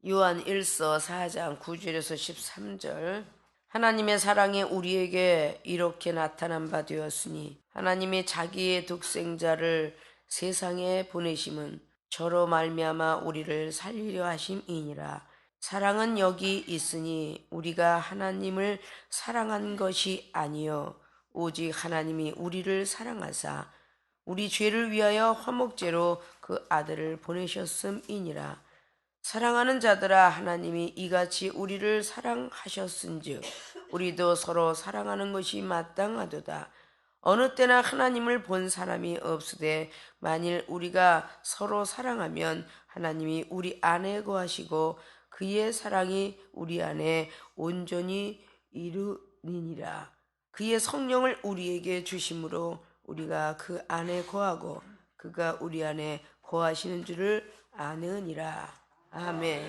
요한 1서 4장 9절에서 13절. 하나님의 사랑이 우리에게 이렇게 나타난 바 되었으니 하나님이 자기의 독생자를 세상에 보내심은 저로 말미암아 우리를 살리려 하심이니라. 사랑은 여기 있으니 우리가 하나님을 사랑한 것이 아니요 오직 하나님이 우리를 사랑하사 우리 죄를 위하여 화목제로 그 아들을 보내셨음이니라. 사랑하는 자들아, 하나님이 이같이 우리를 사랑하셨은즉 우리도 서로 사랑하는 것이 마땅하도다. 어느 때나 하나님을 본 사람이 없으되 만일 우리가 서로 사랑하면 하나님이 우리 안에 거하시고 그의 사랑이 우리 안에 온전히 이루니라. 그의 성령을 우리에게 주심으로 우리가 그 안에 거하고 그가 우리 안에 거하시는 줄을 아느니라. 아멘.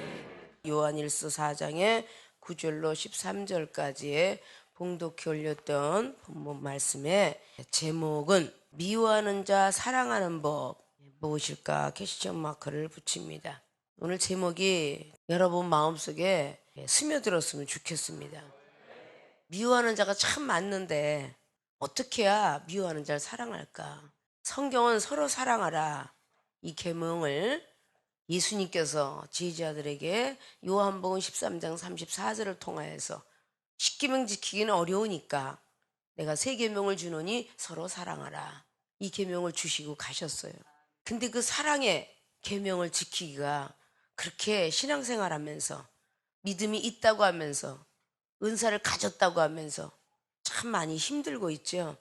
요한일서 4장의 9절로 13절까지의 봉독해 올렸던 본문 말씀의 제목은 미워하는 자 사랑하는 법 무엇일까? 퀘스천 마크를 붙입니다. 오늘 제목이 여러분 마음속에 스며들었으면 좋겠습니다. 미워하는 자가 참 많는데 어떻게 해야 미워하는 자를 사랑할까? 성경은 서로 사랑하라 이 계명을 예수님께서 제자들에게 요한복음 13장 34절을 통하여서 십계명 지키기는 어려우니까 내가 세 계명을 주노니 서로 사랑하라 이 계명을 주시고 가셨어요. 근데 그 사랑의 계명을 지키기가 그렇게 신앙생활하면서 믿음이 있다고 하면서 은사를 가졌다고 하면서 참 많이 힘들고 있죠.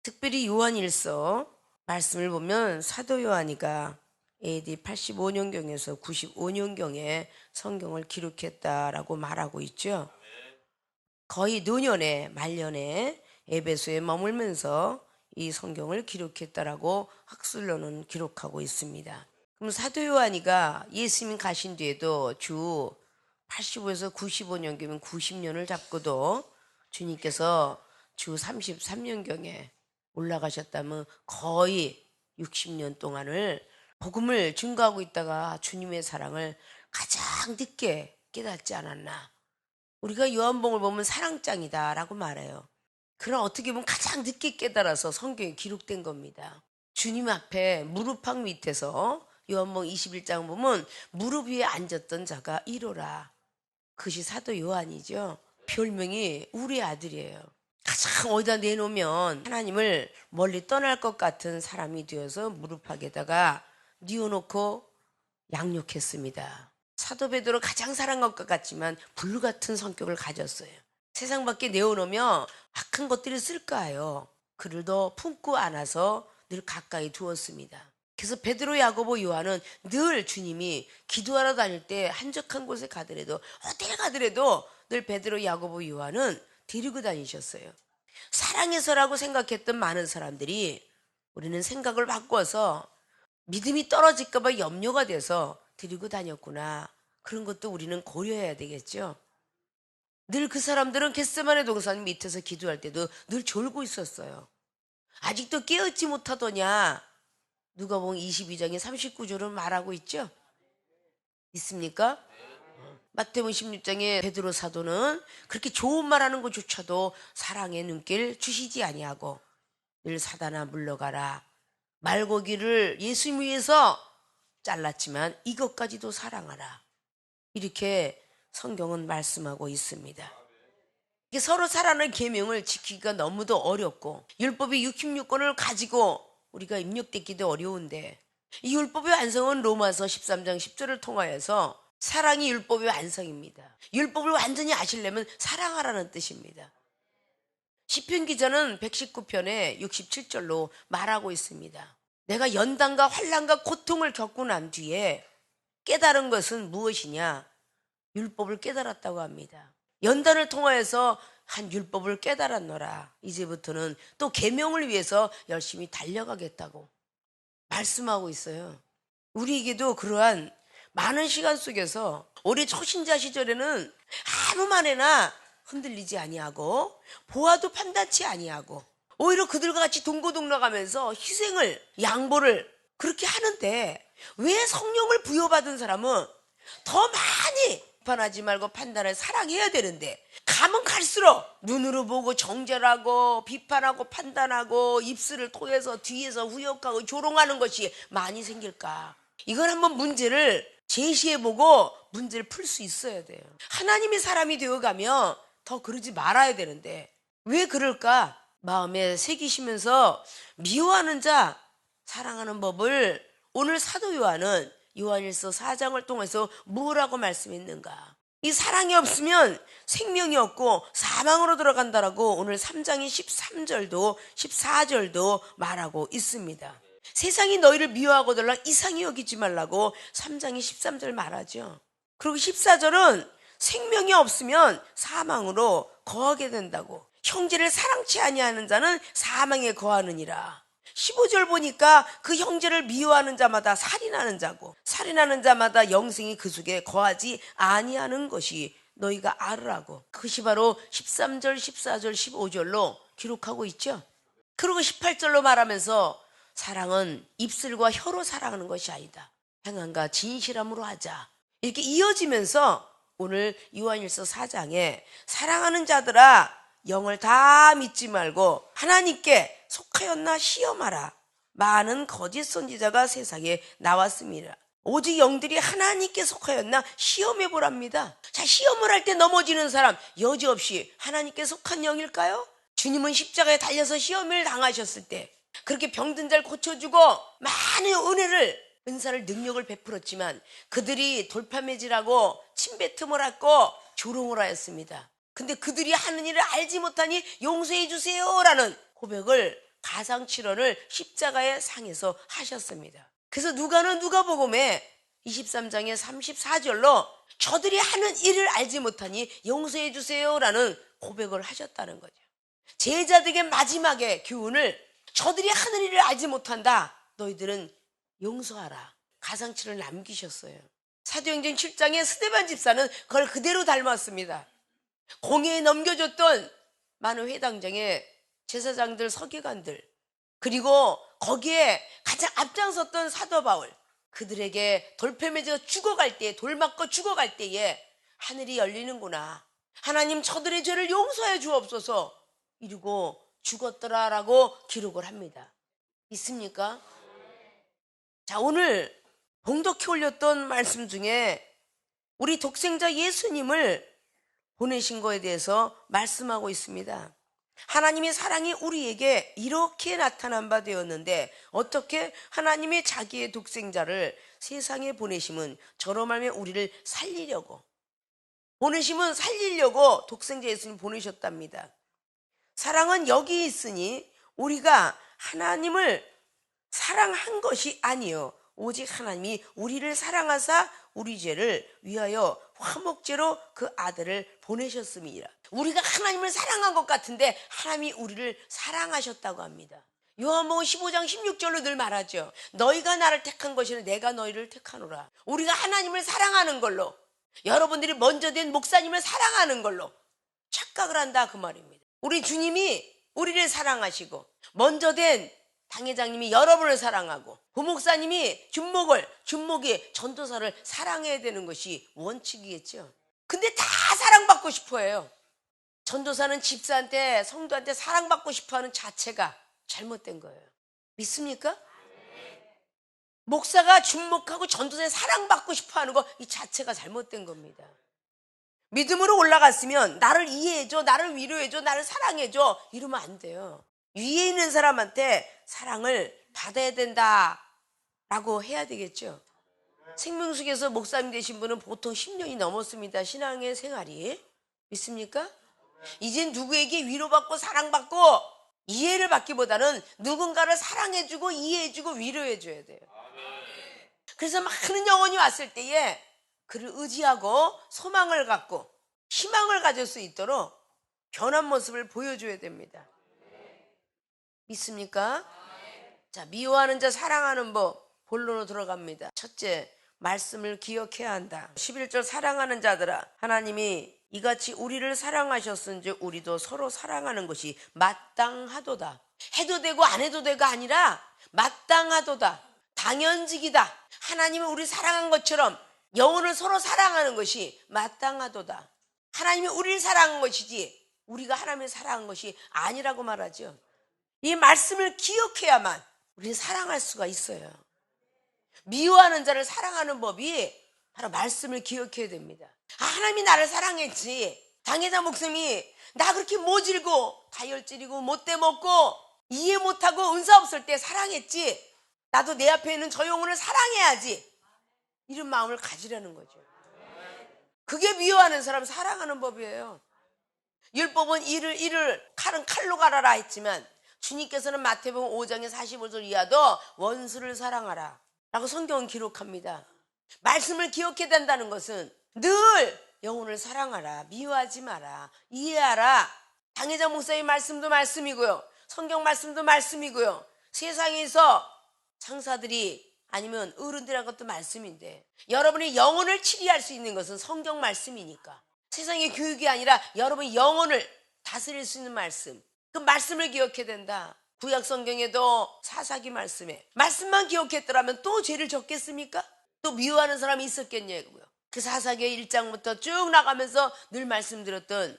특별히 요한일서 말씀을 보면 사도 요한이가 AD 85년경에서 95년경에 성경을 기록했다라고 말하고 있죠. 거의 노년에 말년에 에베소에 머물면서 이 성경을 기록했다라고 학술로는 기록하고 있습니다. 그럼 사도 요한이가 예수님 가신 뒤에도 주 85에서 95년경이면 90년을 잡고도 주님께서 주 33년경에 올라가셨다면 거의 60년 동안을 복음을 증거하고 있다가 주님의 사랑을 가장 늦게 깨닫지 않았나. 우리가 요한복음을 보면 사랑장이다라고 말해요. 그러나 어떻게 보면 가장 늦게 깨달아서 성경에 기록된 겁니다. 주님 앞에 무릎팍 밑에서 요한복음 21장 보면 무릎 위에 앉았던 자가 이로라. 그것이 사도 요한이죠. 별명이 우리 아들이에요. 가장 어디다 내놓으면 하나님을 멀리 떠날 것 같은 사람이 되어서 무릎팍에다가 뉘어놓고 양육했습니다. 사도 베드로 가장 사랑할 것 같지만 불같은 성격을 가졌어요. 세상 밖에 내어놓으면 악한 것들이 있을까요? 그를 더 품고 안아서 늘 가까이 두었습니다. 그래서 베드로, 야고보, 요한은 늘 주님이 기도하러 다닐 때 한적한 곳에 가더라도 어딜 가더라도 늘 베드로, 야고보, 요한은 데리고 다니셨어요. 사랑해서라고 생각했던 많은 사람들이 우리는 생각을 바꿔서 믿음이 떨어질까 봐 염려가 돼서 데리고 다녔구나. 그런 것도 우리는 고려해야 되겠죠. 늘 그 사람들은 겟세마네 동산 밑에서 기도할 때도 늘 졸고 있었어요. 아직도 깨어있지 못하더냐. 누가복음 22장의 39절은 말하고 있죠. 있습니까? 마태복음 16장의 베드로 사도는 그렇게 좋은 말하는 것조차도 사랑의 눈길 주시지 아니하고 늘 사단아 물러가라. 말고기를 예수님 위해서 잘랐지만 이것까지도 사랑하라. 이렇게 성경은 말씀하고 있습니다. 이게 서로 사랑하는 계명을 지키기가 너무도 어렵고 율법이 66권을 가지고 우리가 입력되기도 어려운데 이 율법의 완성은 로마서 13장 10절을 통하여서 사랑이 율법의 완성입니다. 율법을 완전히 아시려면 사랑하라는 뜻입니다. 시편 기자는 119편에 67절로 말하고 있습니다. 내가 연단과 환난과 고통을 겪고 난 뒤에 깨달은 것은 무엇이냐? 율법을 깨달았다고 합니다. 연단을 통하여서 한 율법을 깨달았노라. 이제부터는 또 계명을 위해서 열심히 달려가겠다고 말씀하고 있어요. 우리에게도 그러한 많은 시간 속에서 우리 초신자 시절에는 아무 말에나 흔들리지 아니하고 보아도 판단치 아니하고 오히려 그들과 같이 동고동락하면서 희생을 양보를 그렇게 하는데 왜 성령을 부여받은 사람은 더 많이 비판하지 말고 판단을 사랑해야 되는데, 가면 갈수록 눈으로 보고 정죄하고 비판하고 판단하고 입술을 통해서 뒤에서 후욕하고 조롱하는 것이 많이 생길까? 이건 한번 문제를 제시해보고 문제를 풀 수 있어야 돼요. 하나님이 사람이 되어가면 더 그러지 말아야 되는데 왜 그럴까? 마음에 새기시면서 미워하는 자 사랑하는 법을 오늘 사도 요한은 요한일서 4장을 통해서 뭐라고 말씀했는가? 이 사랑이 없으면 생명이 없고 사망으로 들어간다라고 오늘 3장의 13절도 14절도 말하고 있습니다. 세상이 너희를 미워하거들랑 이상히 여기지 말라고 3장의 13절 말하죠. 그리고 14절은 생명이 없으면 사망으로 거하게 된다고, 형제를 사랑치 아니하는 자는 사망에 거하느니라. 15절 보니까 그 형제를 미워하는 자마다 살인하는 자고 살인하는 자마다 영생이 그 속에 거하지 아니하는 것이 너희가 알으라고. 그것이 바로 13절, 14절, 15절로 기록하고 있죠. 그리고 18절로 말하면서 사랑은 입술과 혀로 사랑하는 것이 아니다. 행함과 진실함으로 하자. 이렇게 이어지면서 오늘 요한일서 4장에 사랑하는 자들아 영을 다 믿지 말고 하나님께 속하였나 시험하라. 많은 거짓 선지자가 세상에 나왔습니다. 오직 영들이 하나님께 속하였나 시험해 보랍니다. 자, 시험을 할 때 넘어지는 사람 여지없이 하나님께 속한 영일까요? 주님은 십자가에 달려서 시험을 당하셨을 때 그렇게 병든 자를 고쳐주고 많은 은사를 능력을 베풀었지만 그들이 돌파매질하고 침뱉음을 하고 조롱을 하였습니다. 근데 그들이 하는 일을 알지 못하니 용서해 주세요라는 고백을, 가상칠언을 십자가의 상에서 하셨습니다. 그래서 누가복음에 23장의 34절로 저들이 하는 일을 알지 못하니 용서해 주세요라는 고백을 하셨다는 거죠. 제자들에게 마지막에 교훈을, 저들이 하는 일을 알지 못한다, 너희들은 용서하라, 가상칠을 남기셨어요. 사도행전 7장의 스데반 집사는 그걸 그대로 닮았습니다. 공회에 넘겨줬던 많은 회당장의 제사장들, 서기관들, 그리고 거기에 가장 앞장섰던 사도 바울, 그들에게 돌패매져 죽어갈 때, 돌 맞고 죽어갈 때에 하늘이 열리는구나, 하나님 저들의 죄를 용서해 주옵소서 이러고 죽었더라라고 기록을 합니다. 있습니까? 자, 오늘 봉독해 올렸던 말씀 중에 우리 독생자 예수님을 보내신 거에 대해서 말씀하고 있습니다. 하나님의 사랑이 우리에게 이렇게 나타난 바 되었는데 어떻게 하나님의 자기의 독생자를 세상에 보내심은 저로 말미암아 우리를 살리려고, 보내심은 살리려고 독생자 예수님 보내셨답니다. 사랑은 여기 있으니 우리가 하나님을 사랑한 것이 아니요 오직 하나님이 우리를 사랑하사 우리 죄를 위하여 화목제로 그 아들을 보내셨음이라. 우리가 하나님을 사랑한 것 같은데 하나님이 우리를 사랑하셨다고 합니다. 요한복음 15장 16절로 늘 말하죠. 너희가 나를 택한 것이라 내가 너희를 택하노라. 우리가 하나님을 사랑하는 걸로, 여러분들이 먼저 된 목사님을 사랑하는 걸로 착각을 한다 그 말입니다. 우리 주님이 우리를 사랑하시고 먼저 된 당회장님이 여러분을 사랑하고 부목사님이 준목이 전도사를 사랑해야 되는 것이 원칙이겠죠. 근데 다 사랑받고 싶어 해요. 전도사는 집사한테, 성도한테 사랑받고 싶어하는 자체가 잘못된 거예요. 믿습니까? 목사가 준목하고 전도사에 사랑받고 싶어하는 거, 이 자체가 잘못된 겁니다. 믿음으로 올라갔으면 나를 이해해줘, 나를 위로해줘, 나를 사랑해줘 이러면 안 돼요. 위에 있는 사람한테 사랑을 받아야 된다라고 해야 되겠죠. 생명수에서 목사님 되신 분은 보통 10년이 넘었습니다. 신앙의 생활이. 믿습니까? 이젠 누구에게 위로받고 사랑받고 이해를 받기보다는 누군가를 사랑해주고 이해해주고 위로해줘야 돼요. 그래서 많은 영혼이 왔을 때에 그를 의지하고 소망을 갖고 희망을 가질 수 있도록 변한 모습을 보여줘야 됩니다. 믿습니까? 자, 미워하는 자 사랑하는 법 본론으로 들어갑니다. 첫째, 말씀을 기억해야 한다. 11절 사랑하는 자들아 하나님이 이같이 우리를 사랑하셨은지 우리도 서로 사랑하는 것이 마땅하도다. 해도 되고 안 해도 되가 아니라 마땅하도다. 당연직이다. 하나님은 우리 사랑한 것처럼 영혼을 서로 사랑하는 것이 마땅하도다. 하나님이 우리를 사랑한 것이지 우리가 하나님을 사랑한 것이 아니라고 말하죠. 이 말씀을 기억해야만 우리는 사랑할 수가 있어요. 미워하는 자를 사랑하는 법이 바로 말씀을 기억해야 됩니다. 하나님이 나를 사랑했지. 당회자 목사님이 나 그렇게 모질고 다혈질이고 못돼 먹고 이해 못하고 은사 없을 때 사랑했지. 나도 내 앞에 있는 저 영혼을 사랑해야지. 이런 마음을 가지라는 거죠. 그게 미워하는 사람 사랑하는 법이에요. 율법은 이를 칼은 칼로 갈아라 했지만 주님께서는 마태복음 5장의 45절 이하도 원수를 사랑하라 라고 성경은 기록합니다. 말씀을 기억해야 된다는 것은 늘 영혼을 사랑하라, 미워하지 마라, 이해하라. 당회자 목사의 말씀도 말씀이고요, 성경 말씀도 말씀이고요, 세상에서 상사들이 아니면 어른들한 것도 말씀인데 여러분이 영혼을 치리할 수 있는 것은 성경 말씀이니까, 세상의 교육이 아니라 여러분이 영혼을 다스릴 수 있는 말씀, 그 말씀을 기억해야 된다. 구약 성경에도 사사기 말씀만 기억했더라면 또 죄를 졌겠습니까? 또 미워하는 사람이 있었겠냐고요. 그 사사기 1장부터 쭉 나가면서 늘 말씀드렸던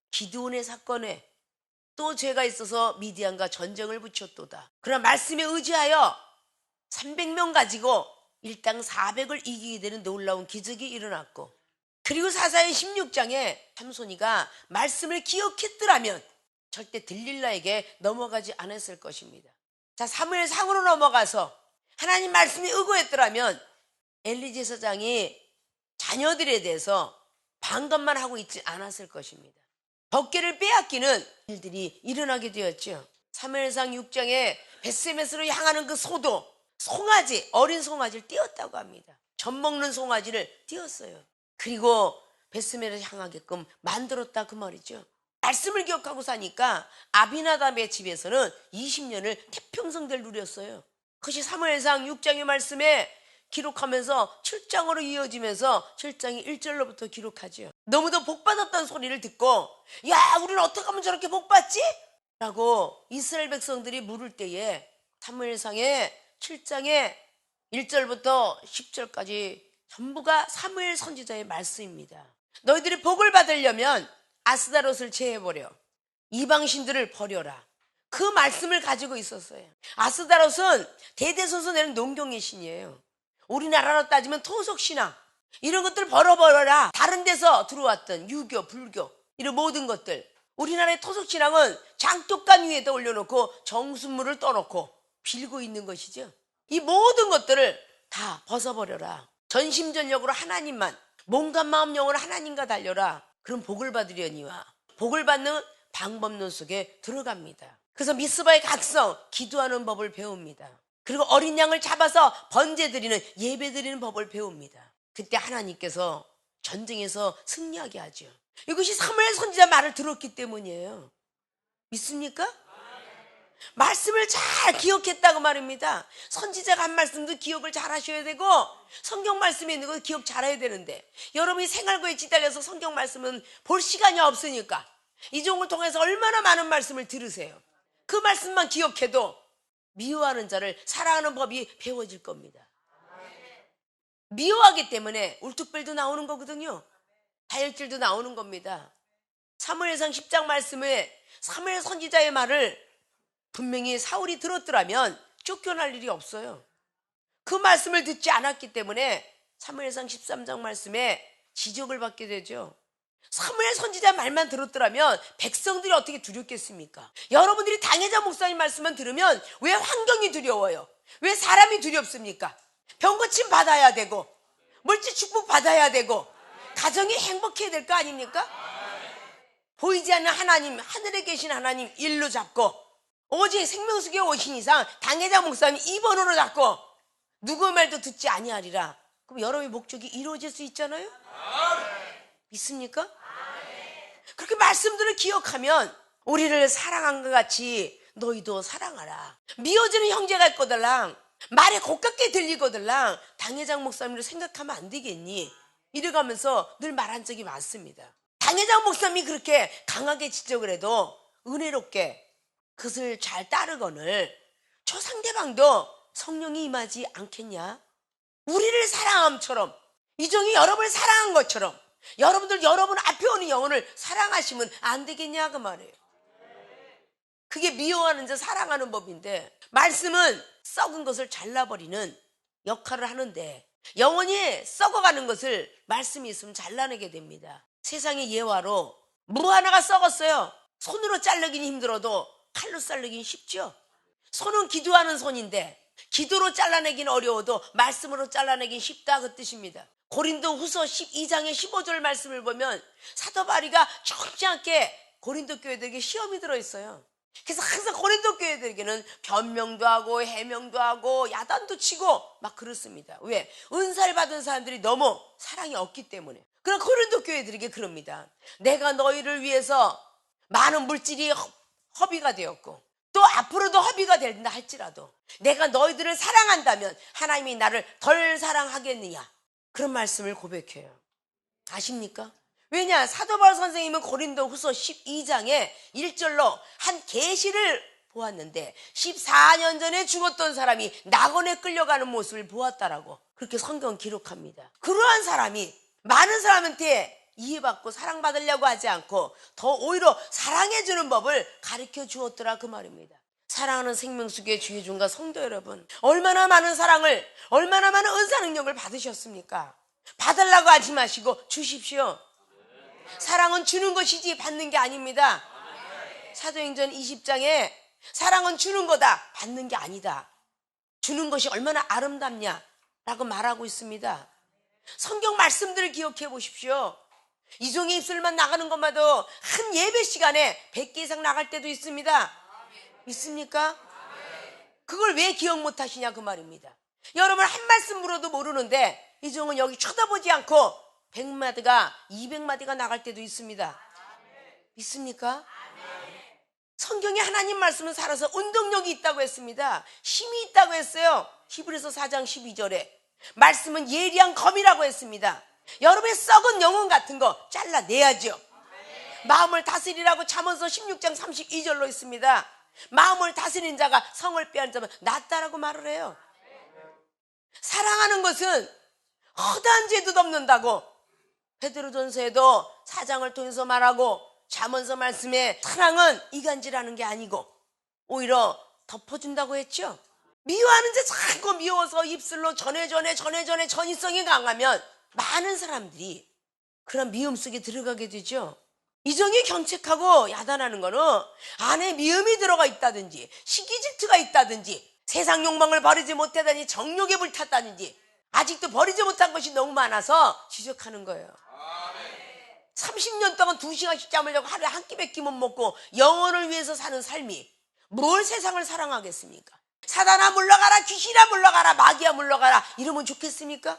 기드온의 사건에 또 죄가 있어서 미디안과 전쟁을 붙였도다. 그러나 말씀에 의지하여 300명 가지고 일당 400을 이기게 되는 놀라운 기적이 일어났고, 그리고 사사기 16장에 삼손이가 말씀을 기억했더라면 절대 들릴라에게 넘어가지 않았을 것입니다. 자, 사무엘상으로 넘어가서 하나님 말씀에 의거했더라면 엘리 제사장이 자녀들에 대해서 방관만 하고 있지 않았을 것입니다. 법궤를 빼앗기는 일들이 일어나게 되었죠. 사무엘상 6장에 벳세메스로 향하는 그 소도 송아지, 어린 송아지를 띄었다고 합니다. 젖 먹는 송아지를 띄었어요. 그리고 벳세메스를 향하게끔 만들었다 그 말이죠. 말씀을 기억하고 사니까 아비나답의 집에서는 20년을 태평성대를 누렸어요. 그것이 사무엘상 6장의 말씀에 기록하면서 7장으로 이어지면서 7장이 1절로부터 기록하죠. 너무도 복받았다는 소리를 듣고 야, 우리는 어떻게 하면 저렇게 복받지? 라고 이스라엘 백성들이 물을 때에 사무엘상의 7장의 1절부터 10절까지 전부가 사무엘 선지자의 말씀입니다. 너희들이 복을 받으려면 아스다롯을 제해버려, 이방신들을 버려라. 그 말씀을 가지고 있었어요. 아스다롯은 대대손손 농경의 신이에요. 우리나라로 따지면 토속신앙, 이런 것들 벌어버려라. 다른 데서 들어왔던 유교, 불교, 이런 모든 것들, 우리나라의 토속신앙은 장독간 위에다 올려놓고 정수물을 떠놓고 빌고 있는 것이죠. 이 모든 것들을 다 벗어버려라. 전심전력으로 하나님만, 몸과 마음 영혼을 하나님과 달려라. 그럼 복을 받으려니와 복을 받는 방법론 속에 들어갑니다. 그래서 미스바의 각성, 기도하는 법을 배웁니다. 그리고 어린 양을 잡아서 번제 드리는, 예배 드리는 법을 배웁니다. 그때 하나님께서 전쟁에서 승리하게 하죠. 이것이 사무엘 선지자 말을 들었기 때문이에요. 믿습니까? 말씀을 잘 기억했다고 말입니다. 선지자가 한 말씀도 기억을 잘 하셔야 되고 성경 말씀에 있는 거 기억 잘 해야 되는데, 여러분이 생활고에 지달려서 성경 말씀은 볼 시간이 없으니까 이종을 통해서 얼마나 많은 말씀을 들으세요. 그 말씀만 기억해도 미워하는 자를 사랑하는 법이 배워질 겁니다. 미워하기 때문에 울뚝불도 나오는 거거든요. 다혈질도 나오는 겁니다. 사무엘상 10장 말씀에 사무엘 선지자의 말을 분명히 사울이 들었더라면 쫓겨날 일이 없어요. 그 말씀을 듣지 않았기 때문에 사무엘상 13장 말씀에 지적을 받게 되죠. 사무엘 선지자 말만 들었더라면 백성들이 어떻게 두렵겠습니까? 여러분들이 당회자 목사님 말씀만 들으면 왜 환경이 두려워요? 왜 사람이 두렵습니까? 병고침 받아야 되고 물질 축복 받아야 되고 가정이 행복해야 될 거 아닙니까? 보이지 않는 하나님, 하늘에 계신 하나님 일로 잡고, 오직 생명수에 오신 이상 당회자 목사님 2번으로 잡고 누구의 말도 듣지 아니하리라. 그럼 여러분의 목적이 이루어질 수 있잖아요. 믿습니까? 그렇게 말씀들을 기억하면 우리를 사랑한 것 같이 너희도 사랑하라. 미워지는 형제가 있거들랑, 말에 고깝게 들리거들랑 당회장 목사님을 생각하면 안 되겠니? 이래가면서 늘 말한 적이 많습니다. 당회장 목사님이 그렇게 강하게 지적을 해도 은혜롭게 그것을 잘 따르거늘 저 상대방도 성령이 임하지 않겠냐? 우리를 사랑함처럼 이종이 여러분을 사랑한 것처럼 여러분 앞에 오는 영혼을 사랑하시면 안 되겠냐 그 말이에요. 그게 미워하는 자 사랑하는 법인데, 말씀은 썩은 것을 잘라버리는 역할을 하는데 영혼이 썩어가는 것을 말씀이 있으면 잘라내게 됩니다. 세상의 예화로 무 하나가 썩었어요. 손으로 자르긴 힘들어도 칼로 자르긴 쉽죠. 손은 기도하는 손인데 기도로 잘라내긴 어려워도 말씀으로 잘라내긴 쉽다 그 뜻입니다. 고린도 후서 12장의 15절 말씀을 보면 사도 바울이가 죽지 않게 고린도 교회들에게 시험이 들어있어요. 그래서 항상 고린도 교회들에게는 변명도 하고 해명도 하고 야단도 치고 막 그렇습니다. 왜? 은사를 받은 사람들이 너무 사랑이 없기 때문에. 그럼 고린도 교회들에게 그럽니다. 내가 너희를 위해서 많은 물질이 허비가 되었고 또 앞으로도 허비가 된다 할지라도 내가 너희들을 사랑한다면 하나님이 나를 덜 사랑하겠느냐, 그런 말씀을 고백해요. 아십니까? 왜냐? 사도 바울 선생님은 고린도 후서 12장에 1절로 한 계시를 보았는데 14년 전에 죽었던 사람이 낙원에 끌려가는 모습을 보았다라고 그렇게 성경은 기록합니다. 그러한 사람이 많은 사람한테 이해받고 사랑받으려고 하지 않고 더 오히려 사랑해주는 법을 가르쳐 주었더라 그 말입니다. 사랑하는 생명수교의 주의종과 성도 여러분, 얼마나 많은 사랑을, 얼마나 많은 은사 능력을 받으셨습니까? 받으려고 하지 마시고 주십시오. 사랑은 주는 것이지 받는 게 아닙니다. 사도행전 20장에 사랑은 주는 거다, 받는 게 아니다. 주는 것이 얼마나 아름답냐 라고 말하고 있습니다. 성경 말씀들을 기억해 보십시오. 이종의 입술만 나가는 것마도 한 예배 시간에 100개 이상 나갈 때도 있습니다. 있습니까? 그걸 왜 기억 못 하시냐 그 말입니다. 여러분 한 말씀 물어도 모르는데 이종은 여기 쳐다보지 않고 100마디가 200마디가 나갈 때도 있습니다. 믿습니까? 성경에 하나님 말씀은 살아서 운동력이 있다고 했습니다. 힘이 있다고 했어요. 히브리서 4장 12절에 말씀은 예리한 검이라고 했습니다. 여러분의 썩은 영혼 같은 거 잘라내야죠. 마음을 다스리라고 잠언서 16장 32절로 있습니다. 마음을 다스린 자가 성을 빼앗자면 낫다라고 말을 해요. 사랑하는 것은 허다한 죄도 덮는다고 베드로전서에도 4장을 통해서 말하고 잠언서 말씀에 사랑은 이간질하는 게 아니고 오히려 덮어준다고 했죠. 미워하는 자 자꾸 미워서 입술로 전해 전이성이 강하면 많은 사람들이 그런 미움 속에 들어가게 되죠. 이종이 경책하고 야단하는 거는 안에 미움이 들어가 있다든지 시기 질투가 있다든지 세상 욕망을 버리지 못하다니 정욕에 불탔다든지 아직도 버리지 못한 것이 너무 많아서 지적하는 거예요. 30년 동안 2시간씩 잠을 자고 하루에 한 끼밖에 못 먹고 영혼을 위해서 사는 삶이 뭘 세상을 사랑하겠습니까? 사단아 물러가라, 귀신아 물러가라, 마귀야 물러가라 이러면 좋겠습니까?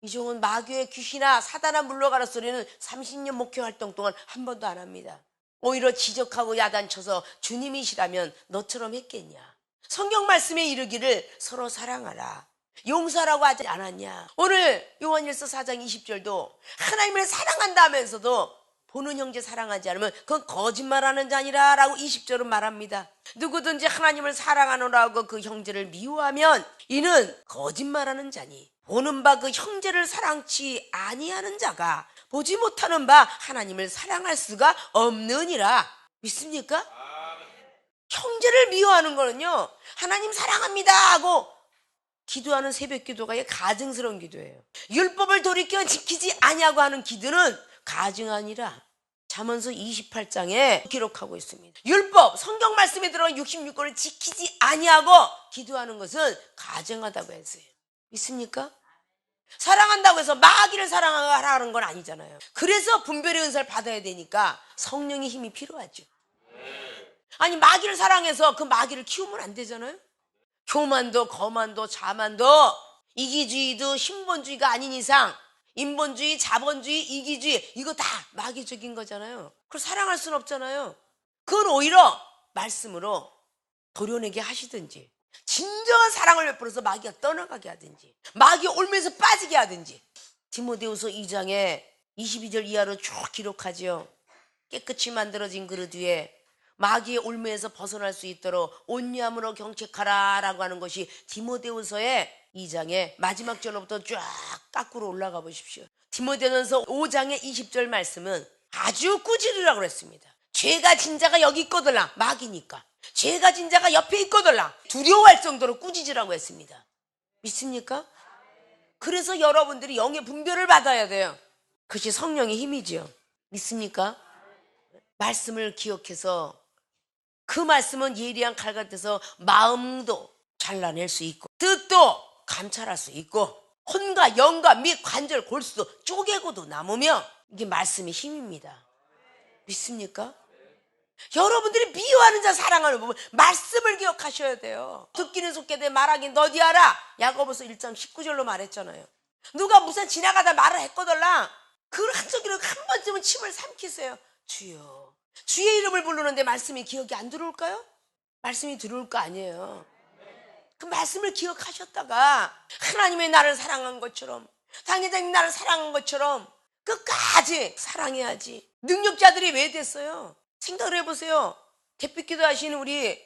이종은 마귀의 귀신아 사단아 물러가라 소리는 30년 목회 활동 동안 한 번도 안 합니다. 오히려 지적하고 야단쳐서 주님이시라면 너처럼 했겠냐. 성경 말씀에 이르기를 서로 사랑하라, 용서라고 하지 않았냐. 오늘 요한일서 4장 20절도 하나님을 사랑한다 하면서도 보는 형제 사랑하지 않으면 그건 거짓말하는 자니라 라고 20절은 말합니다. 누구든지 하나님을 사랑하노라고 그 형제를 미워하면 이는 거짓말하는 자니 보는 바 그 형제를 사랑치 아니하는 자가 보지 못하는 바 하나님을 사랑할 수가 없느니라. 믿습니까? 형제를 미워하는 거는요, 하나님 사랑합니다 하고 기도하는 새벽 기도가 가증스러운 기도예요. 율법을 돌이켜 지키지 아니하고 하는 기도는 가증 아니라 잠언서 28장에 기록하고 있습니다. 율법, 성경 말씀에 들어간 66권을 지키지 아니하고 기도하는 것은 가증하다고 했어요. 믿습니까? 사랑한다고 해서 마귀를 사랑하라는 건 아니잖아요. 그래서 분별의 은사를 받아야 되니까 성령의 힘이 필요하죠. 아니 마귀를 사랑해서 그 마귀를 키우면 안 되잖아요. 교만도 거만도 자만도 이기주의도 신본주의가 아닌 이상 인본주의, 자본주의, 이기주의 이거 다 마귀적인 거잖아요. 그걸 사랑할 수는 없잖아요. 그건 오히려 말씀으로 도려내게 하시든지 진정한 사랑을 베풀어서 마귀가 떠나가게 하든지 마귀 올면서 빠지게 하든지. 디모데후서 2장에 22절 이하로 쭉 기록하지요. 깨끗이 만들어진 그릇 위에 마귀의 올무에서 벗어날 수 있도록 온유함으로 경책하라 라고 하는 것이 디모데후서의 2장의 마지막 절로부터 쫙 깎으로 올라가 보십시오. 디모데전서 5장의 20절 말씀은 아주 꾸짖으라고 그랬습니다. 죄가 진자가 여기 있거들라. 마귀니까. 죄가 진자가 옆에 있거들라. 두려워할 정도로 꾸짖으라고 했습니다. 믿습니까? 그래서 여러분들이 영의 분별을 받아야 돼요. 그것이 성령의 힘이지요. 믿습니까? 말씀을 기억해서 그 말씀은 예리한 칼 같아서 마음도 잘라낼 수 있고 뜻도 감찰할 수 있고 혼과 영과 및 관절 골수도 쪼개고도 남으며 이게 말씀의 힘입니다. 믿습니까? 여러분들이 미워하는 자 사랑하는 부분 말씀을 기억하셔야 돼요. 듣기는 속되되 말하긴 더디하라. 야고보서 1장 19절로 말했잖아요. 누가 무슨 지나가다 말을 했거들라. 그 한쪽으로 한 번쯤은 침을 삼키세요. 주여, 주의 이름을 부르는데 말씀이 기억이 안 들어올까요? 말씀이 들어올 거 아니에요. 그 말씀을 기억하셨다가 하나님의 나를 사랑한 것처럼 당회장님 나를 사랑한 것처럼 끝까지 사랑해야지. 능력자들이 왜 됐어요? 생각을 해보세요. 대빛기도 하시는 우리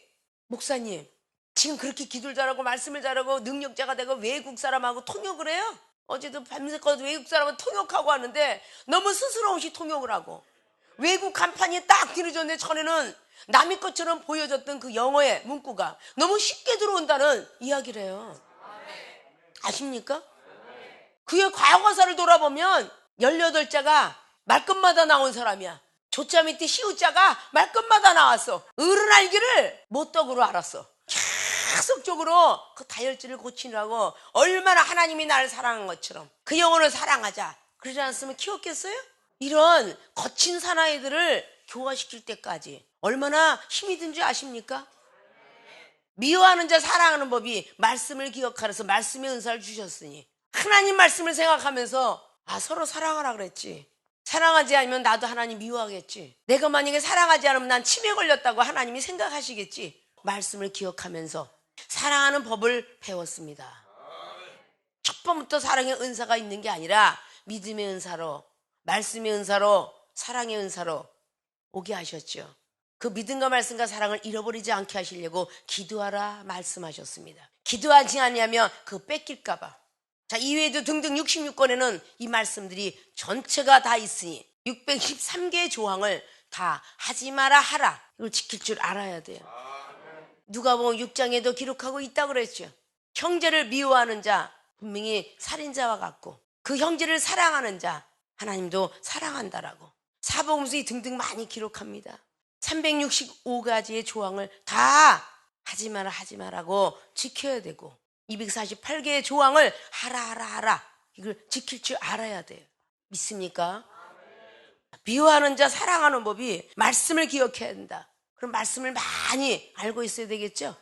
목사님 지금 그렇게 기도를 잘하고 말씀을 잘하고 능력자가 되고 외국 사람하고 통역을 해요. 어제도 밤새껏 외국 사람은 통역하고 하는데 너무 스스럼 없이 통역을 하고 외국 간판이 딱 뒤늦었는데 전에는 남의 것처럼 보여졌던 그 영어의 문구가 너무 쉽게 들어온다는 이야기를 해요. 아십니까? 그의 과거사를 돌아보면 18자가 말끝마다 나온 사람이야. 조자 밑에 시우자가 말끝마다 나왔어. 어른 알기를 못덕으로 알았어. 계속적으로 그 다혈질을 고치느라고 얼마나 하나님이 나를 사랑한 것처럼 그 영혼을 사랑하자 그러지 않았으면 키웠겠어요? 이런 거친 사나이들을 교화시킬 때까지 얼마나 힘이 든 줄 아십니까? 미워하는 자 사랑하는 법이 말씀을 기억하라서 말씀의 은사를 주셨으니 하나님 말씀을 생각하면서 서로 사랑하라 그랬지. 사랑하지 않으면 나도 하나님 미워하겠지. 내가 만약에 사랑하지 않으면 난 치매 걸렸다고 하나님이 생각하시겠지. 말씀을 기억하면서 사랑하는 법을 배웠습니다. 첫 번부터 사랑의 은사가 있는 게 아니라 믿음의 은사로, 말씀의 은사로, 사랑의 은사로 오게 하셨죠. 그 믿음과 말씀과 사랑을 잃어버리지 않게 하시려고 기도하라 말씀하셨습니다. 기도하지 않으면 그거 뺏길까 봐. 자, 이외에도 등등 66권에는 이 말씀들이 전체가 다 있으니 613개의 조항을 다 하지 마라 하라 이걸 지킬 줄 알아야 돼요. 누가복음 6장에도 기록하고 있다고 그랬죠. 형제를 미워하는 자 분명히 살인자와 같고 그 형제를 사랑하는 자 하나님도 사랑한다라고 사복음서에 등등 많이 기록합니다. 365가지의 조항을 다 하지 마라 하지 마라고 지켜야 되고 248개의 조항을 하라 이걸 지킬 줄 알아야 돼요. 믿습니까? 미워하는 자 사랑하는 법이 말씀을 기억해야 된다. 그럼 말씀을 많이 알고 있어야 되겠죠.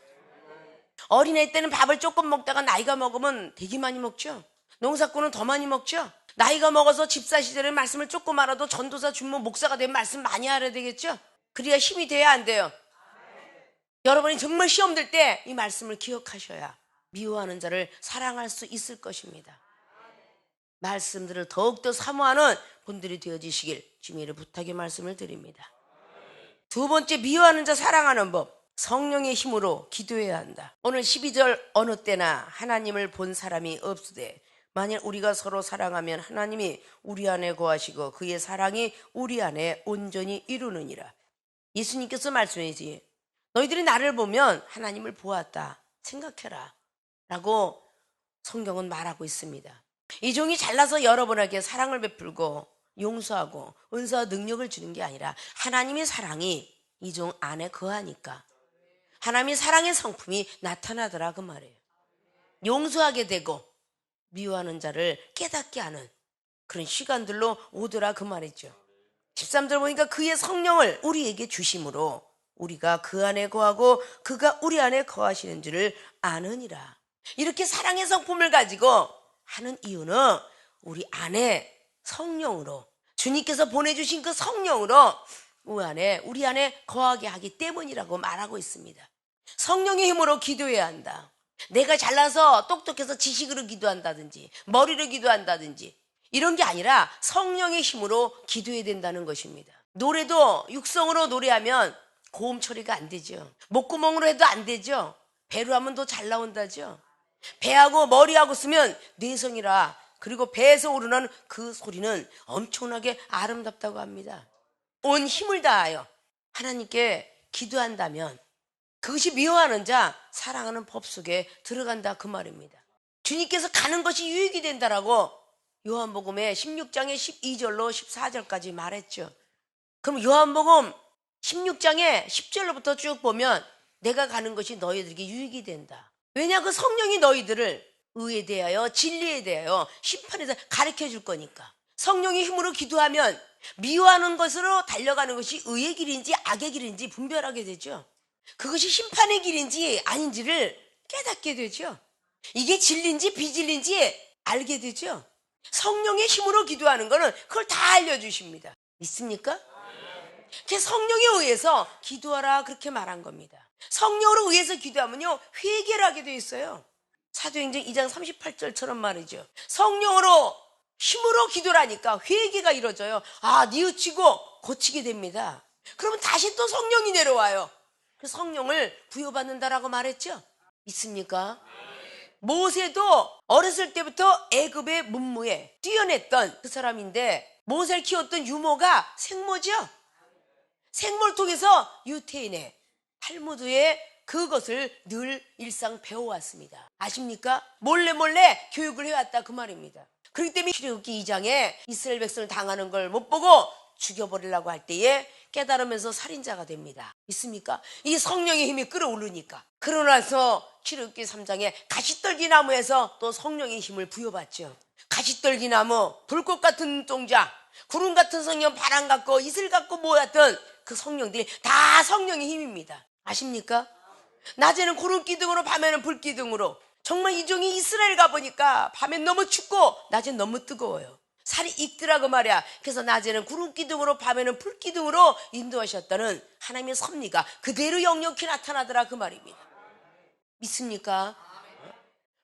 어린애 때는 밥을 조금 먹다가 나이가 먹으면 되게 많이 먹죠. 농사꾼은 더 많이 먹죠. 나이가 먹어서 집사 시절에 말씀을 조금 알아도 전도사 주모 목사가 되면 말씀 많이 알아야 되겠죠. 그래야 힘이 돼야 안 돼요. 여러분이 정말 시험 들 때 이 말씀을 기억하셔야 미워하는 자를 사랑할 수 있을 것입니다. 말씀들을 더욱더 사모하는 분들이 되어지시길 주님의 부탁의 말씀을 드립니다. 두 번째, 미워하는 자 사랑하는 법. 성령의 힘으로 기도해야 한다. 오늘 12절 어느 때나 하나님을 본 사람이 없으되 만일 우리가 서로 사랑하면 하나님이 우리 안에 거하시고 그의 사랑이 우리 안에 온전히 이루느니라. 예수님께서 말씀하시지 너희들이 나를 보면 하나님을 보았다 생각해라 라고 성경은 말하고 있습니다. 이 종이 잘나서 여러분에게 사랑을 베풀고 용서하고 은사와 능력을 주는 게 아니라 하나님의 사랑이 이 종 안에 거하니까 하나님의 사랑의 성품이 나타나더라 그 말이에요. 용서하게 되고 미워하는 자를 깨닫게 하는 그런 시간들로 오더라 그 말이죠. 13절 보니까 그의 성령을 우리에게 주심으로 우리가 그 안에 거하고 그가 우리 안에 거하시는 줄을 아느니라. 이렇게 사랑의 성품을 가지고 하는 이유는 우리 안에 성령으로 주님께서 보내주신 그 성령으로 우리 안에 거하게 하기 때문이라고 말하고 있습니다. 성령의 힘으로 기도해야 한다. 내가 잘나서 똑똑해서 지식으로 기도한다든지 머리로 기도한다든지 이런 게 아니라 성령의 힘으로 기도해야 된다는 것입니다. 노래도 육성으로 노래하면 고음 처리가 안 되죠. 목구멍으로 해도 안 되죠. 배로 하면 더 잘 나온다죠. 배하고 머리하고 쓰면 뇌성이라, 그리고 배에서 우러나는 그 소리는 엄청나게 아름답다고 합니다. 온 힘을 다하여 하나님께 기도한다면 그것이 미워하는 자 사랑하는 법 속에 들어간다, 그 말입니다. 주님께서 가는 것이 유익이 된다라고 요한복음의 16장의 12절로 14절까지 말했죠. 그럼 요한복음 16장의 10절로부터 쭉 보면 내가 가는 것이 너희들에게 유익이 된다. 왜냐? 그 성령이 너희들을 의에 대하여 진리에 대하여 심판에 대하여 가르쳐 줄 거니까. 성령의 힘으로 기도하면 미워하는 것으로 달려가는 것이 의의 길인지 악의 길인지 분별하게 되죠. 그것이 심판의 길인지 아닌지를 깨닫게 되죠. 이게 진리인지 비진리인지 알게 되죠. 성령의 힘으로 기도하는 거는 그걸 다 알려주십니다. 믿습니까? 성령에 의해서 기도하라, 그렇게 말한 겁니다. 성령으로 의해서 기도하면요 회개를 하게 돼 있어요. 사도행전 2장 38절처럼 말이죠. 성령으로 힘으로 기도를 하니까 회개가 이루어져요. 뉘우치고 고치게 됩니다. 그러면 다시 또 성령이 내려와요. 그 성령을 부여받는다라고 말했죠. 있습니까? 모세도 어렸을 때부터 애굽의 문무에 뛰어냈던 그 사람인데, 모세를 키웠던 유모가 생모죠. 생모를 통해서 유태인의 탈무드에 그것을 늘 일상 배워왔습니다. 아십니까? 몰래 교육을 해왔다, 그 말입니다. 그렇기 때문에 출애굽기 2장에 이스라엘 백성을 당하는 걸 못 보고 죽여버리려고 할 때에 깨달으면서 살인자가 됩니다. 있습니까? 이 성령의 힘이 끌어오르니까. 그러고 나서 출애굽기 3장에 가시떨기나무에서 또 성령의 힘을 부여받죠. 가시떨기나무, 불꽃 같은 눈동자, 구름 같은 성령, 바람 같고 이슬 같고 모였던 그 성령들이 다 성령의 힘입니다. 아십니까? 낮에는 구름 기둥으로, 밤에는 불 기둥으로. 정말 이 종이 이스라엘 가보니까 밤엔 너무 춥고 낮엔 너무 뜨거워요. 살이 익더라고 말이야. 그래서 낮에는 구름 기둥으로, 밤에는 불 기둥으로 인도하셨다는 하나님의 섭리가 그대로 역력히 나타나더라, 그 말입니다. 믿습니까?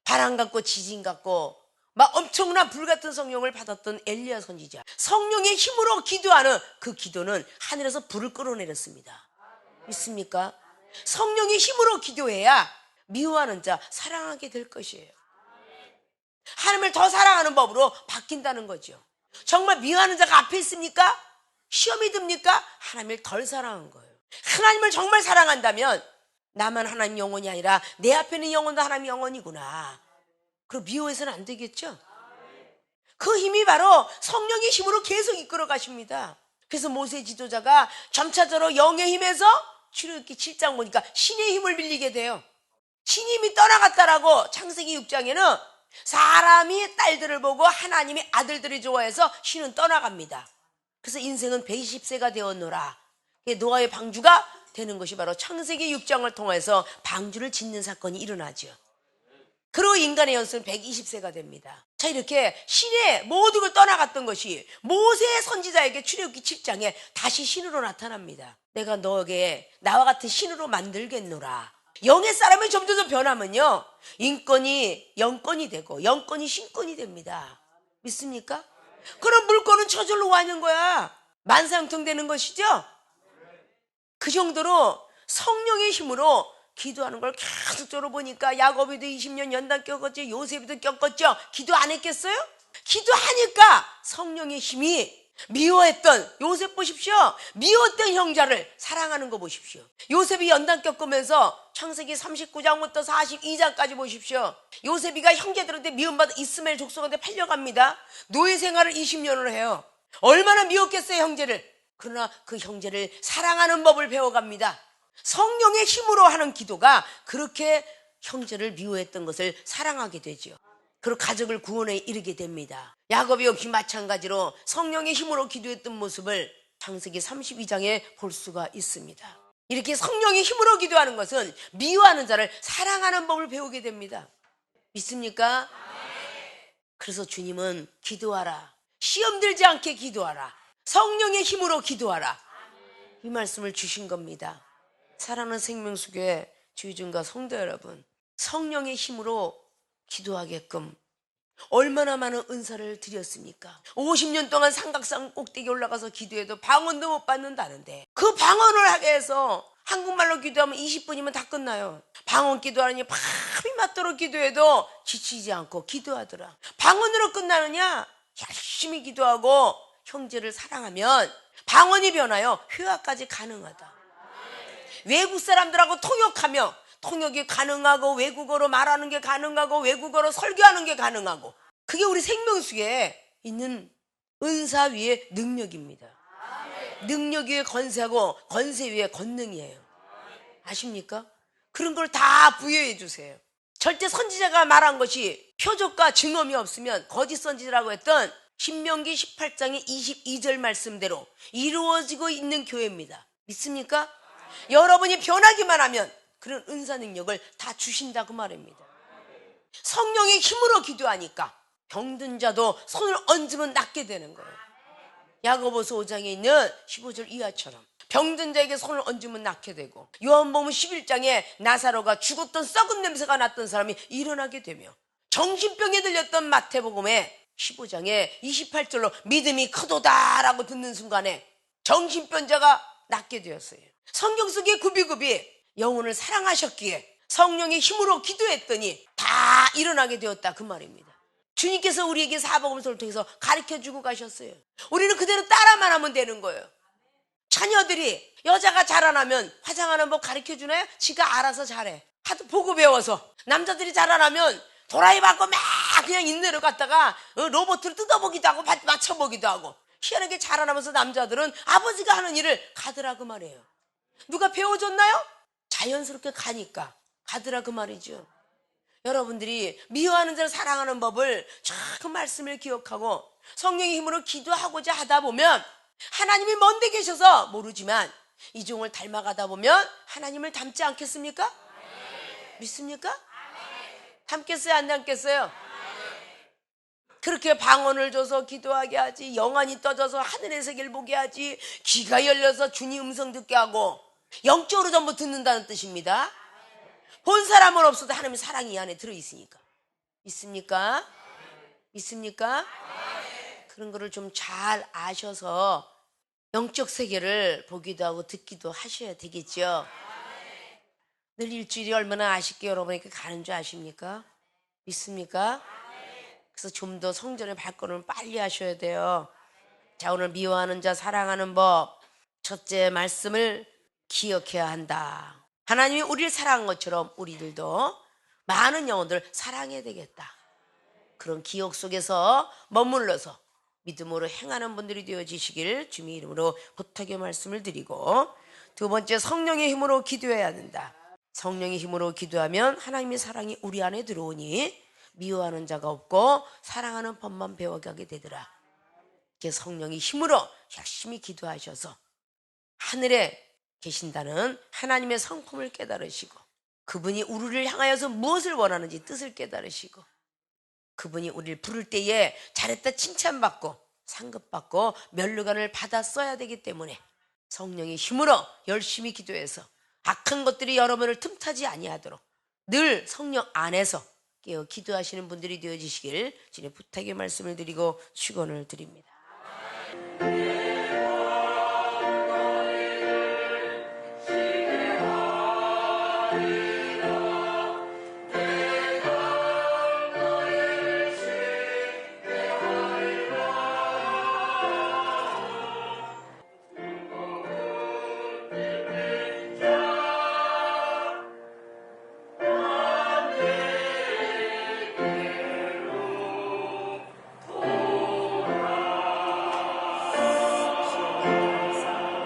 바람 같고 지진 같고 막 엄청난 불 같은 성령을 받았던 엘리야 선지자, 성령의 힘으로 기도하는 그 기도는 하늘에서 불을 끌어내렸습니다. 믿습니까? 성령의 힘으로 기도해야 미워하는 자 사랑하게 될 것이에요. 하나님을 더 사랑하는 법으로 바뀐다는 거죠. 정말 미워하는 자가 앞에 있습니까? 시험이 듭니까? 하나님을 덜 사랑한 거예요. 하나님을 정말 사랑한다면 나만 하나님 영혼이 아니라 내 앞에 있는 영혼도 하나님 영혼이구나. 그럼 미워해서는 안 되겠죠? 그 힘이 바로 성령의 힘으로 계속 이끌어 가십니다. 그래서 모세 지도자가 점차적으로 영의 힘에서 출애굽기 7장 보니까 신의 힘을 빌리게 돼요. 신의 힘이 떠나갔다라고 창세기 6장에는 사람이 딸들을 보고 하나님의 아들들이 좋아해서 신은 떠나갑니다. 그래서 인생은 120세가 되었노라. 노아의 방주가 되는 것이 바로 창세기 6장을 통해서 방주를 짓는 사건이 일어나죠. 그리고 인간의 연수는 120세가 됩니다. 자, 이렇게 신의 모든 걸 떠나갔던 것이 모세 선지자에게 출애굽기 7장에 다시 신으로 나타납니다. 내가 너에게 나와 같은 신으로 만들겠노라. 영의 사람이 점점 변하면요 인권이 영권이 되고 영권이 신권이 됩니다. 믿습니까? 그럼 물건은 저절로 와는 거야. 만사형통되는 것이죠. 그 정도로 성령의 힘으로 기도하는 걸 계속적으로 보니까 야곱이도 20년 연단 겪었죠. 요셉이도 겪었죠. 기도 안 했겠어요? 기도하니까 성령의 힘이 미워했던 요셉 보십시오. 미워했던 형제를 사랑하는 거 보십시오. 요셉이 연단 겪으면서 창세기 39장부터 42장까지 보십시오. 요셉이가 형제들한테 미움받아 이스마엘 족속한테 팔려갑니다. 노예 생활을 20년을 해요. 얼마나 미웠겠어요, 형제를. 그러나 그 형제를 사랑하는 법을 배워갑니다. 성령의 힘으로 하는 기도가 그렇게 형제를 미워했던 것을 사랑하게 되죠. 그리고 가족을 구원에 이르게 됩니다. 야곱이 역시 마찬가지로 성령의 힘으로 기도했던 모습을 창세기 32장에 볼 수가 있습니다. 이렇게 성령의 힘으로 기도하는 것은 미워하는 자를 사랑하는 법을 배우게 됩니다. 믿습니까? 그래서 주님은 기도하라, 시험 들지 않게 기도하라, 성령의 힘으로 기도하라, 이 말씀을 주신 겁니다. 사랑하는 생명수교회 주의중과 성도 여러분, 성령의 힘으로 기도하게끔 얼마나 많은 은사를 드렸습니까? 50년 동안 삼각산 꼭대기 올라가서 기도해도 방언도 못 받는다는데 그 방언을 하게 해서 한국말로 기도하면 20분이면 다 끝나요. 방언 기도하느니 밤이 맞도록 기도해도 지치지 않고 기도하더라. 방언으로 끝나느냐? 열심히 기도하고 형제를 사랑하면 방언이 변하여 회화까지 가능하다. 외국 사람들하고 통역하며 통역이 가능하고 외국어로 말하는 게 가능하고 외국어로 설교하는 게 가능하고, 그게 우리 생명수에 있는 은사 위의 능력입니다. 능력 위에 건세하고 건세 위에 권능이에요. 아십니까? 그런 걸 다 부여해 주세요. 절대 선지자가 말한 것이 표적과 증언이 없으면 거짓 선지자라고 했던 신명기 18장의 22절 말씀대로 이루어지고 있는 교회입니다. 믿습니까? 여러분이 변하기만 하면 그런 은사 능력을 다 주신다고 말입니다. 성령의 힘으로 기도하니까 병든 자도 손을 얹으면 낫게 되는 거예요. 야고보서 5장에 있는 15절 이하처럼 병든 자에게 손을 얹으면 낫게 되고, 요한복음 11장에 나사로가 죽었던 썩은 냄새가 났던 사람이 일어나게 되며, 정신병에 들렸던 마태복음에 15장에 28절로 믿음이 크도다라고 듣는 순간에 정신병자가 낫게 되었어요. 성경 속에 구비구비 영혼을 사랑하셨기에 성령의 힘으로 기도했더니 다 일어나게 되었다, 그 말입니다. 주님께서 우리에게 사복음서를 통해서 가르쳐주고 가셨어요. 우리는 그대로 따라만 하면 되는 거예요. 자녀들이 여자가 자라나면 화장하는 법 가르쳐주나요? 지가 알아서 잘해. 하도 보고 배워서. 남자들이 자라나면 도라이 받고 막 그냥 인내로 갔다가 로봇을 뜯어보기도 하고 맞춰보기도 하고, 희한하게 자라나면서 남자들은 아버지가 하는 일을 가더라, 그 말이에요. 누가 배워줬나요? 자연스럽게 가니까 가더라, 그 말이죠. 여러분들이 미워하는 자를 사랑하는 법을 그 말씀을 기억하고 성령의 힘으로 기도하고자 하다 보면 하나님이 먼데 계셔서 모르지만 이 종을 닮아가다 보면 하나님을 닮지 않겠습니까? 믿습니까? 닮겠어요, 안 닮겠어요? 그렇게 방언을 줘서 기도하게 하지, 영안이 떠져서 하늘의 세계를 보게 하지, 귀가 열려서 주님 음성 듣게 하고, 영적으로 전부 듣는다는 뜻입니다. 본 사람은 없어도 하나님의 사랑이 이 안에 들어있으니까. 있습니까? 있습니까? 그런 거를 좀 잘 아셔서 영적 세계를 보기도 하고 듣기도 하셔야 되겠죠. 늘 일주일이 얼마나 아쉽게 여러분에게 가는 줄 아십니까? 믿습니까? 그래서 좀 더 성전의 발걸음을 빨리 하셔야 돼요. 자, 오늘 미워하는 자 사랑하는 법, 첫째 말씀을 기억해야 한다. 하나님이 우리를 사랑한 것처럼 우리들도 많은 영혼들을 사랑해야 되겠다. 그런 기억 속에서 머물러서 믿음으로 행하는 분들이 되어지시길 주님의 이름으로 부탁의 말씀을 드리고, 두 번째, 성령의 힘으로 기도해야 한다. 성령의 힘으로 기도하면 하나님의 사랑이 우리 안에 들어오니 미워하는 자가 없고 사랑하는 법만 배워가게 되더라. 이렇게 성령의 힘으로 열심히 기도하셔서 하늘에 계신다는 하나님의 성품을 깨달으시고, 그분이 우리를 향하여서 무엇을 원하는지 뜻을 깨달으시고, 그분이 우리를 부를 때에 잘했다 칭찬받고 상급받고 면류관을 받아 써야 되기 때문에 성령의 힘으로 열심히 기도해서 악한 것들이 여러분을 틈타지 아니하도록 늘 성령 안에서 깨어 기도하시는 분들이 되어지시길 주님의 부탁의 말씀을 드리고 축원을 드립니다.